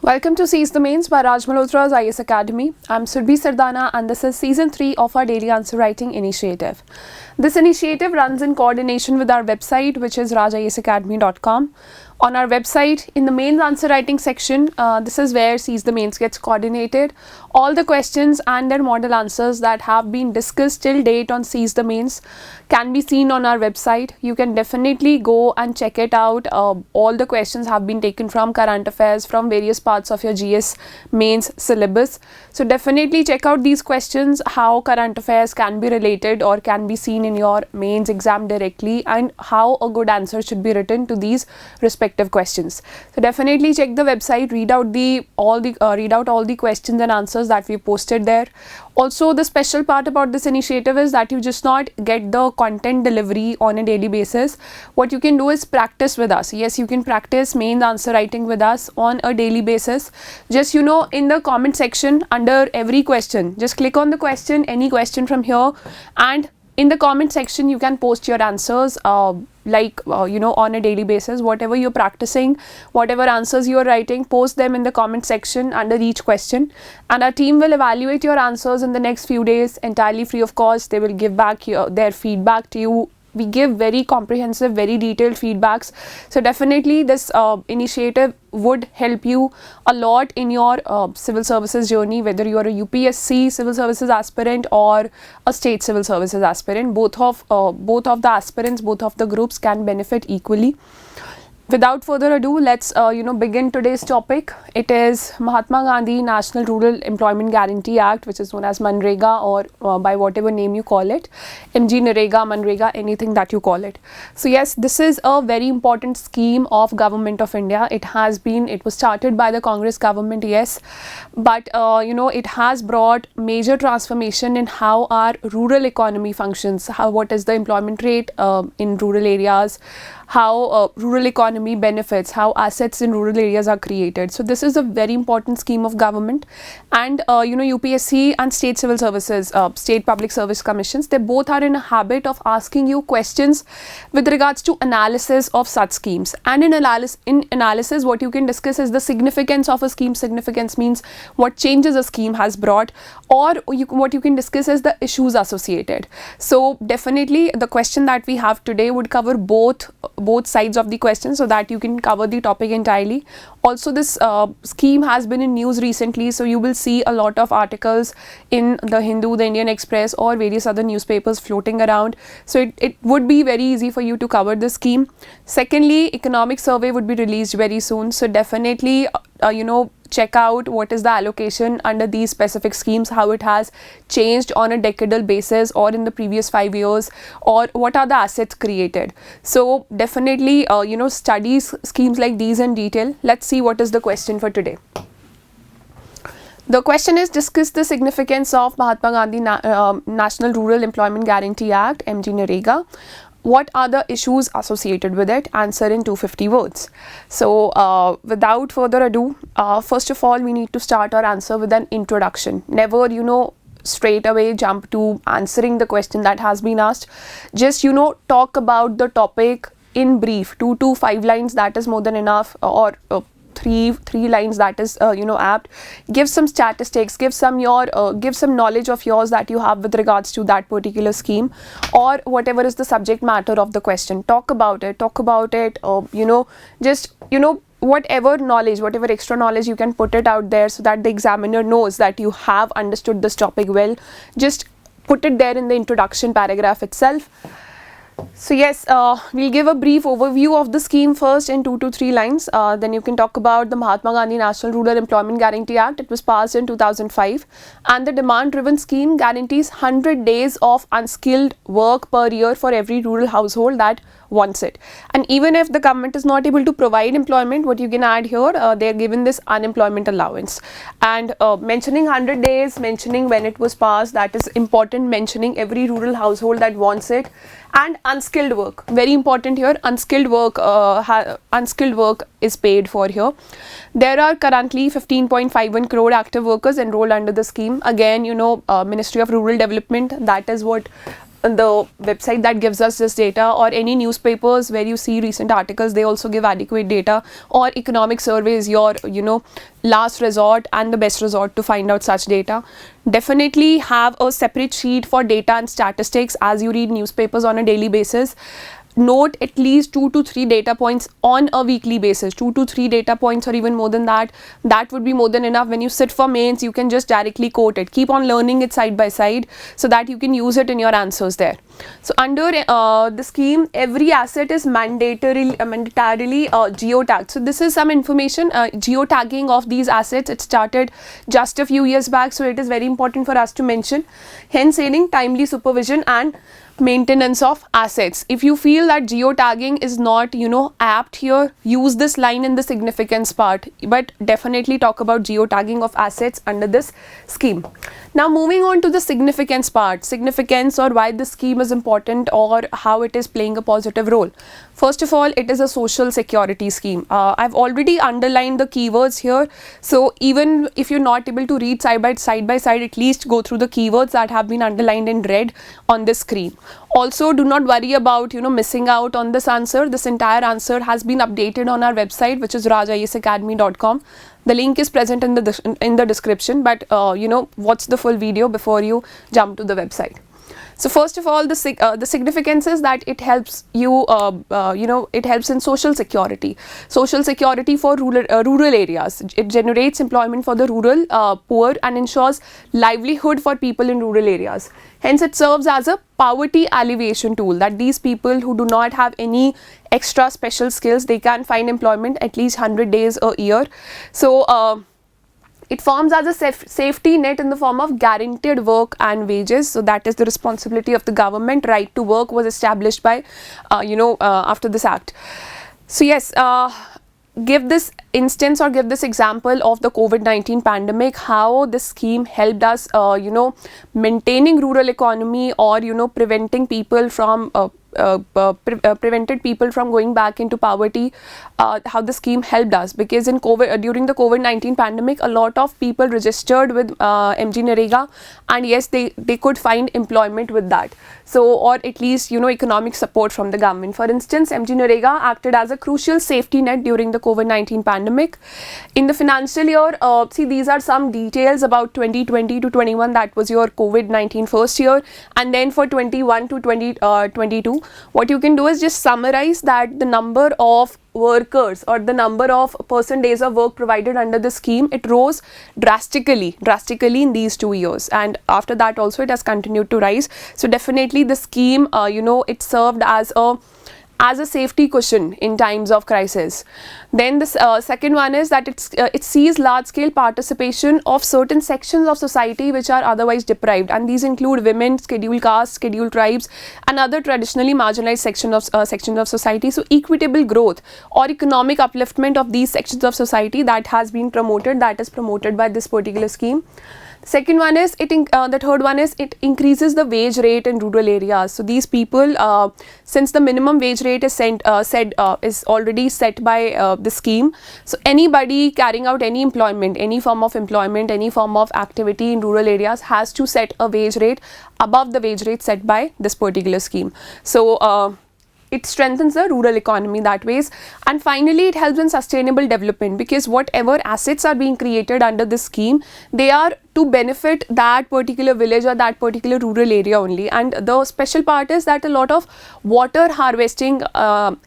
Welcome to Seize the Mains by Malhotra's IS Academy. I'm Surbhi Sardana and this is Season 3 of our Daily Answer Writing Initiative. This initiative runs in coordination with our website, which is rajisacademy.com. On our website, in the mains answer writing section, this is where Seize the Mains gets coordinated. All the questions and their model answers that have been discussed till date on Seize the Mains can be seen on our website. You can definitely go and check it out. All the questions have been taken from current affairs, from various parts of your GS mains syllabus. So definitely check out these questions, how current affairs can be related or can be seen in your mains exam directly, and how a good answer should be written to these respective questions. So definitely check the website, read out all the questions and answers that we posted there. Also, the special part about this initiative is that you just not get the content delivery on a daily basis. What you can do is practice with us. Yes, you can practice main answer writing with us on a daily basis. Just in the comment section under every question, just click on the question, any question from here, and in the comment section you can post your answers on a daily basis. Whatever you're practicing, whatever answers you are writing, post them in the comment section under each question, and our team will evaluate your answers in the next few days entirely free of cost. They will give back their feedback to you. We give very comprehensive, very detailed feedbacks. So definitely this initiative would help you a lot in your civil services journey, whether you are a UPSC civil services aspirant or a state civil services aspirant. Both of the aspirants, both of the groups can benefit equally. Without further ado, let's begin today's topic. It is Mahatma Gandhi National Rural Employment Guarantee Act, which is known as MGNREGA, or by whatever name you call it, MGNREGA, MGNREGA, anything that you call it. So yes, this is a very important scheme of Government of India. It was started by the Congress government, yes, but it has brought major transformation in how our rural economy functions. What is the employment rate in rural areas? How rural economy benefits, how assets in rural areas are created. So this is a very important scheme of government, and UPSC and state civil services, state public service commissions, they both are in a habit of asking you questions with regards to analysis of such schemes. And in analysis, what you can discuss is the significance of a scheme. Significance means what changes a scheme has brought, or what you can discuss is the issues associated. So definitely the question that we have today would cover both sides of the question, so that you can cover the topic entirely. Also, this scheme has been in news recently, so you will see a lot of articles in the Hindu, the Indian Express, or various other newspapers floating around. So it would be very easy for you to cover the scheme. Secondly, economic survey would be released very soon, so definitely check out what is the allocation under these specific schemes, how it has changed on a decadal basis or in the previous 5 years, or what are the assets created. So definitely study schemes like these in detail. Let's see what is the question for today. The question is, discuss the significance of Mahatma Gandhi National Rural Employment Guarantee Act, MGNREGA. What are the issues associated with it? Answer in 250 words. So without further ado, first of all, we need to start our answer with an introduction. Never, straight away jump to answering the question that has been asked. Just, talk about the topic in brief, 2 to 5 lines, that is more than enough, or three lines, that is apt. Give some statistics, give some knowledge of yours that you have with regards to that particular scheme, or whatever is the subject matter of the question. Talk about it, whatever knowledge, whatever extra knowledge, you can put it out there so that the examiner knows that you have understood this topic well. Just put it there in the introduction paragraph itself. So yes, we'll give a brief overview of the scheme first in 2 to 3 lines. Then you can talk about the Mahatma Gandhi National Rural Employment Guarantee Act. It was passed in 2005, and the demand-driven scheme guarantees 100 days of unskilled work per year for every rural household that wants it. And even if the government is not able to provide employment, what you can add here, they are given this unemployment allowance. And mentioning 100 days, mentioning when it was passed, that is important. Mentioning every rural household that wants it. And unskilled work, very important here. Unskilled work is paid for here. There are currently 15.51 crore active workers enrolled under the scheme. Again, Ministry of Rural Development, that is what the website that gives us this data, or any newspapers where you see recent articles, they also give adequate data, or economic surveys, your last resort and the best resort to find out such data. Definitely have a separate sheet for data and statistics as you read newspapers on a daily basis. Note at least 2 to 3 data points on a weekly basis. 2 to 3 data points, or even more than that, that would be more than enough. When you sit for mains, you can just directly quote it. Keep on learning it side by side so that you can use it in your answers there. So under the scheme, every asset is mandatorily geotagged. So this is some information. Geotagging of these assets, it started just a few years back, so it is very important for us to mention. Hence aiding timely supervision and maintenance of assets. If you feel that geotagging is not apt here, use this line in the significance part, but definitely talk about geotagging of assets under this scheme. Now moving on to the significance part, significance, or why this scheme is important or how it is playing a positive role. First of all, it is a social security scheme. I've already underlined the keywords here, so even if you're not able to read side by side, at least go through the keywords that have been underlined in red on this screen. Also, do not worry about missing out on this answer. This entire answer has been updated on our website, which is rajayesacademy.com. The link is present in the description, but watch the full video before you jump to the website. So first of all, the significance is that it helps you, it helps in social security for rural areas. It generates employment for the rural poor and ensures livelihood for people in rural areas. Hence, it serves as a poverty alleviation tool, that these people who do not have any extra special skills, they can find employment at least 100 days a year. So it forms as a safety net in the form of guaranteed work and wages. So that is the responsibility of the government. Right to work was established by, after this act. So yes, give this instance or give this example of the COVID-19 pandemic, how this scheme helped us, maintaining rural economy, or, preventing people from prevented people from going back into poverty, how the scheme helped us, because in during the COVID-19 pandemic, a lot of people registered with MGNREGA, and yes, they could find employment with that. So, or at least economic support from the government. For instance, MGNREGA acted as a crucial safety net during the COVID-19 pandemic. In the financial year, see, these are some details about 2020 to 21, that was your COVID-19 first year, and then for 21 to 2022, what you can do is just summarize that the number of workers or the number of person days of work provided under the scheme, it rose drastically in these 2 years, and after that also it has continued to rise. So definitely the scheme, it served as a safety cushion in times of crisis. Then the second one is that it sees large-scale participation of certain sections of society which are otherwise deprived, and these include women, scheduled castes, scheduled tribes, and other traditionally marginalized sections of society. So equitable growth or economic upliftment of these sections of society, that has been promoted, that is promoted by this particular scheme. Second one is the third one is it increases the wage rate in rural areas. So these people, since the minimum wage rate is is already set by the scheme, so anybody carrying out any employment, any form of employment, any form of activity in rural areas has to set a wage rate above the wage rate set by this particular scheme. So it strengthens the rural economy that ways. And finally, it helps in sustainable development, because whatever assets are being created under this scheme, they are to benefit that particular village or that particular rural area only. And the special part is that a lot of water harvesting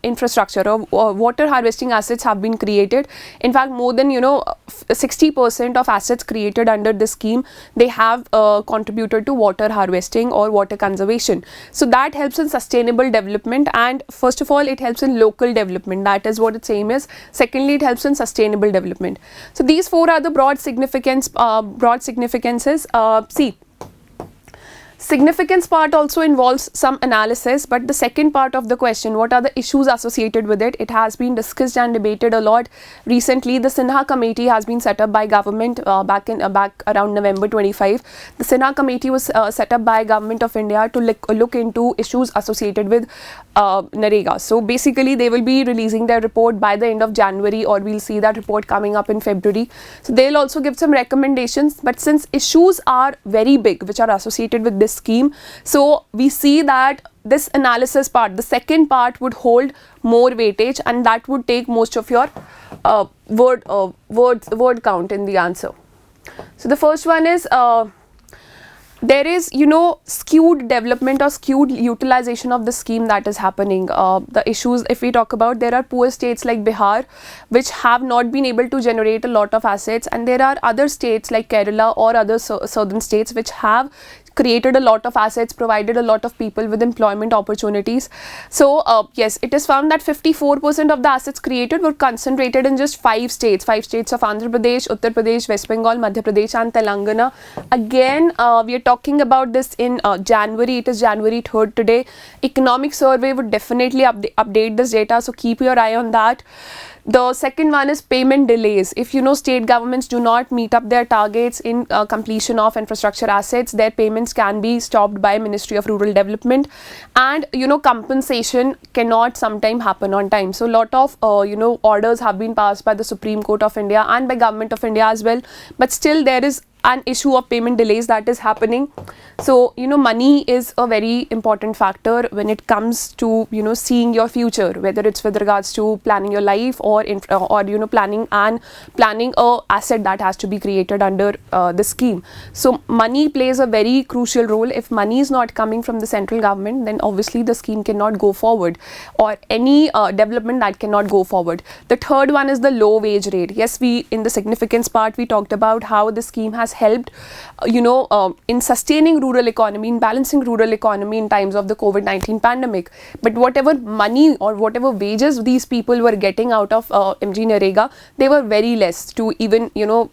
infrastructure or water harvesting assets have been created. In fact, more than 60% of assets created under this scheme, they have contributed to water harvesting or water conservation. So that helps in sustainable development, and first of all, it helps in local development. That is what its aim is. Secondly, it helps in sustainable development. So these four are the broad significances. See, significance part also involves some analysis, but the second part of the question, what are the issues associated with it, it has been discussed and debated a lot. Recently, the Sinha committee has been set up by government back around November 25. The Sinha committee was set up by Government of India to look into issues associated with NREGA. So basically, they will be releasing their report by the end of January, or we'll see that report coming up in February. So they'll also give some recommendations, but since issues are very big which are associated with this this scheme. So we see that this analysis part, the second part, would hold more weightage, and that would take most of your word count in the answer. So the first one is there is, skewed development or skewed utilization of the scheme that is happening. The issues, if we talk about, there are poor states like Bihar which have not been able to generate a lot of assets, and there are other states like Kerala or other southern states which have created a lot of assets, provided a lot of people with employment opportunities. So yes, it is found that 54% of the assets created were concentrated in just 5 states of Andhra Pradesh, Uttar Pradesh, West Bengal, Madhya Pradesh and Telangana. Again, we are talking about this in January. It is January 3rd today. Economic Survey would definitely update this data, so keep your eye on that. The second one is payment delays. If state governments do not meet up their targets in completion of infrastructure assets, their payments can be stopped by Ministry of Rural Development, and compensation cannot sometime happen on time. So a lot of orders have been passed by the Supreme Court of India and by Government of India as well, but still there is an issue of payment delays that is happening. So money is a very important factor when it comes to seeing your future, whether it's with regards to planning your life or planning a asset that has to be created under the scheme. So money plays a very crucial role. If money is not coming from the central government, then obviously the scheme cannot go forward, or any development that cannot go forward. The third one is the low wage rate. Yes, in the significance part we talked about how the scheme has helped in sustaining rural economy, in balancing rural economy in times of the COVID-19 pandemic. But whatever money or whatever wages these people were getting out of MGNREGA, they were very less to even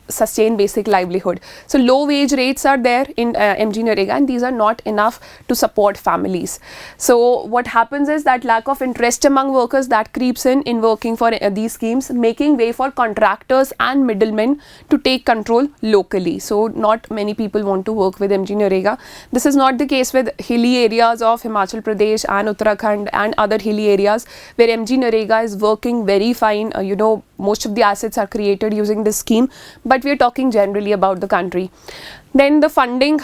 sustain basic livelihood. So low wage rates are there in MGNREGA, and these are not enough to support families. So what happens is that lack of interest among workers that creeps in working for these schemes, making way for contractors and middlemen to take control locally. So not many people want to work with MGNREGA. This is not the case with hilly areas of Himachal Pradesh and Uttarakhand and other hilly areas where MGNREGA is working very fine. Most of the assets are created using this scheme, but we are talking generally about the country. Then the funding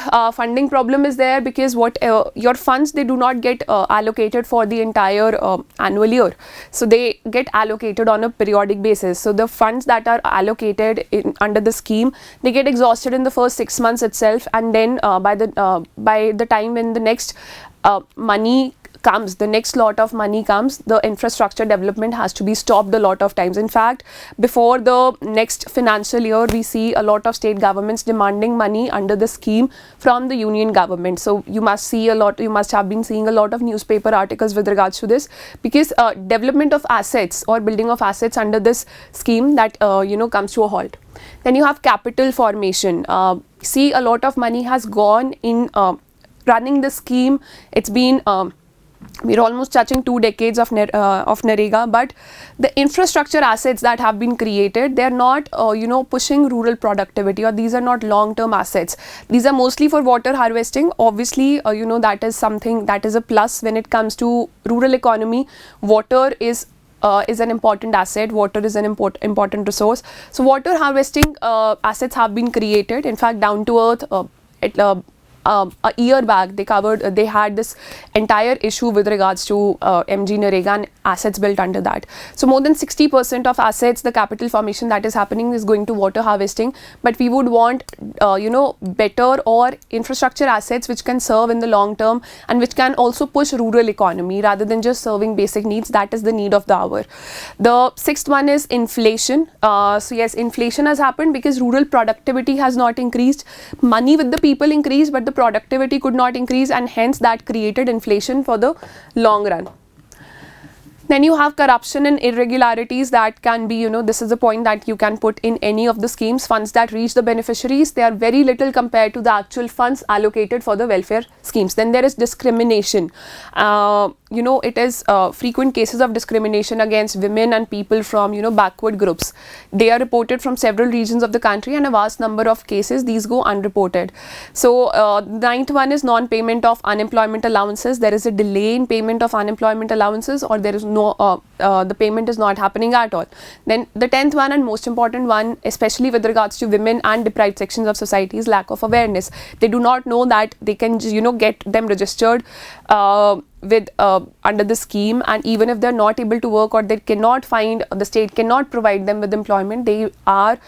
problem is there, because your funds, they do not get allocated for the entire annual year. So they get allocated on a periodic basis. So the funds that are allocated under the scheme, they get exhausted in the first 6 months itself, and then by the time when the next the next lot of money comes, the infrastructure development has to be stopped a lot of times. In fact, before the next financial year, we see a lot of state governments demanding money under the scheme from the union government. So you must have been seeing a lot of newspaper articles with regards to this, because development of assets or building of assets under this scheme, that comes to a halt. Then you have capital formation. See, a lot of money has gone in running the scheme. It's been we're almost touching 2 decades of NREGA, but the infrastructure assets that have been created, they're not pushing rural productivity, or these are not long-term assets. These are mostly for water harvesting. Obviously that is something that is a plus when it comes to rural economy. Water is an important asset. Water is an important resource. So water harvesting assets have been created. In fact, down to earth, a year back, they had this entire issue with regards to MGNREGA and assets built under that. So more than 60% of assets, the capital formation that is happening is going to water harvesting. But we would want better or infrastructure assets which can serve in the long term and which can also push rural economy rather than just serving basic needs. That is the need of the hour. The sixth one is inflation. So yes, inflation has happened because rural productivity has not increased. Money with the people increased, but the productivity could not increase, and hence that created inflation for the long run. Then you have corruption and irregularities that can be, this is a point that you can put in any of the schemes. Funds that reach the beneficiaries, they are very little compared to the actual funds allocated for the welfare schemes. Then there is discrimination. it is frequent cases of discrimination against women and people from, backward groups. They are reported from several regions of the country, and a vast number of cases, these go unreported. So, ninth one is non-payment of unemployment allowances. There is a delay in payment of unemployment allowances, or there is no, the payment is not happening at all. Then the 10th one and most important one, especially with regards to women and deprived sections of society, is lack of awareness. They do not know that they can, get them registered with under the scheme, and even if they're not able to work, or they cannot find, the state cannot provide them with employment, they are,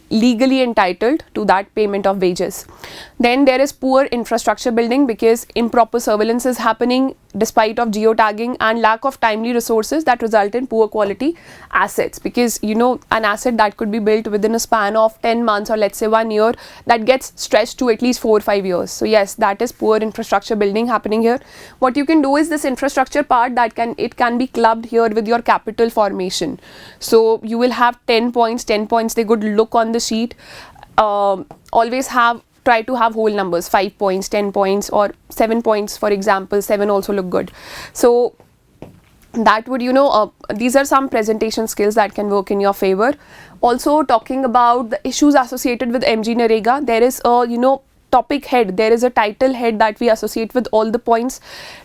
legally entitled to that payment of wages. Then there is poor infrastructure building, because improper surveillance is happening despite of geotagging, and lack of timely resources that result in poor quality assets, because an asset that could be built within a span of 10 months or let's say 1 year, that gets stretched to at least 4 or 5 years. So yes, that is poor infrastructure building happening here. What you can do is this infrastructure part, that can be clubbed here with your capital formation. So you will have 10 points, they could look on the sheet. Always try to have whole numbers, 5 points, 10 points, or 7 points, for example. 7 also look good. So that would, these are some presentation skills that can work in your favor. Also, talking about the issues associated with MGNREGA, there is a, topic head, there is a title head that we associate with all the points.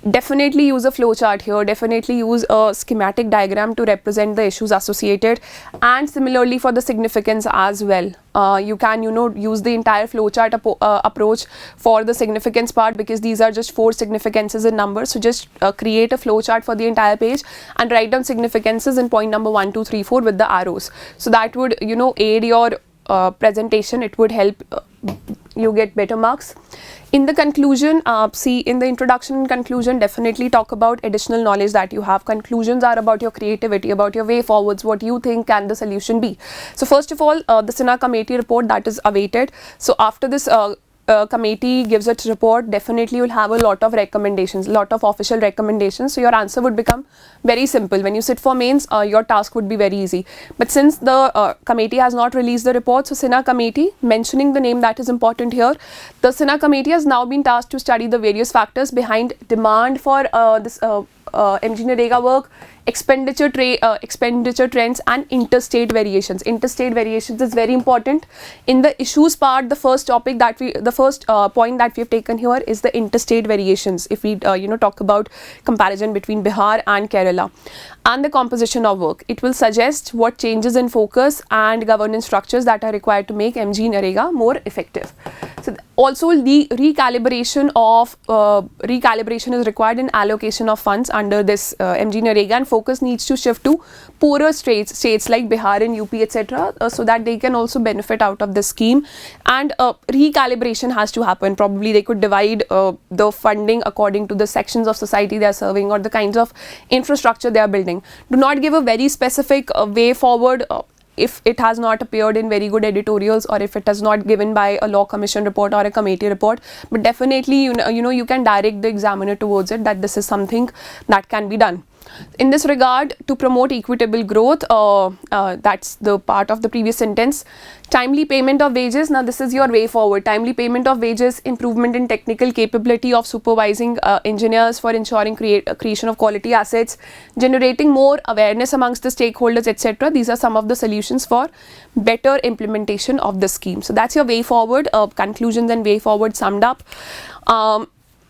Definitely use a flow chart here, definitely use a schematic diagram to represent the issues associated, and similarly for the significance as well. You can, use the entire flow chart approach for the significance part, because these are just 4 significances in numbers. So just create a flow chart for the entire page and write down significances in point number 1, 2, 3, 4 with the arrows. So that would, aid your presentation. It would help you get better marks. In the conclusion, in the introduction and conclusion, definitely talk about additional knowledge that you have. Conclusions are about your creativity, about your way forwards, what you think can the solution be. So first of all, the SINA committee report that is awaited. So after this committee gives its report, definitely you'll have a lot of recommendations, lot of official recommendations. So your answer would become very simple. When you sit for mains, your task would be very easy. But since the committee has not released the report, so SINA committee, mentioning the name, that is important here. The SINA committee has now been tasked to study the various factors behind demand for this MGNREGA work, expenditure trends, and interstate variations. Interstate variations is very important. In the issues part, the first point that we have taken here is the interstate variations. If we talk about comparison between Bihar and Kerala, and the composition of work, it will suggest what changes in focus and governance structures that are required to make MGNREGA more effective. So also the recalibration is required in allocation of funds under this MGNREGA, and focus needs to shift to poorer states like Bihar and UP, etc., so that they can also benefit out of this scheme. And recalibration has to happen. Probably they could divide the funding according to the sections of society they are serving, or the kinds of infrastructure they are building. Do not give a very specific way forward if it has not appeared in very good editorials, or if it is not given by a law commission report or a committee report. But definitely, you can direct the examiner towards it, that this is something that can be done. In this regard, to promote equitable growth, that's the part of the previous sentence. Timely payment of wages. Now this is your way forward. Timely payment of wages, improvement in technical capability of supervising engineers for ensuring creation of quality assets, generating more awareness amongst the stakeholders, etc. These are some of the solutions for better implementation of the scheme. So that's your way forward, conclusions and way forward summed up.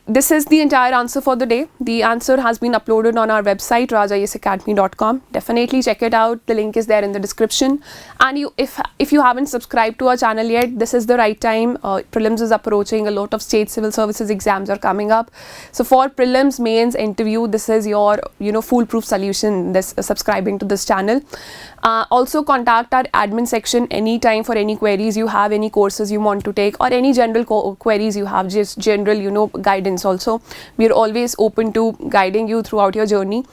This is the entire answer for the day. The answer has been uploaded on our website, rajayesacademy.com. Definitely check it out. The link is there in the description. And if you haven't subscribed to our channel yet, this is the right time. Prelims is approaching. A lot of state civil services exams are coming up. So for prelims, mains, interview, this is your foolproof solution. This subscribing to this channel. Also contact our admin section anytime for any queries you have, any courses you want to take, or any general queries you have, just general guidance. Also, we are always open to guiding you throughout your journey.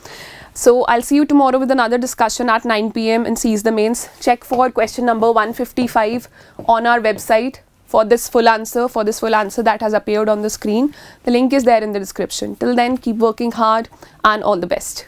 So I'll see you tomorrow with another discussion at 9 p.m. and Seize the Mains. Check for question number 155 on our website for this full answer, that has appeared on the screen. The link is there in the description. Till then, keep working hard and all the best.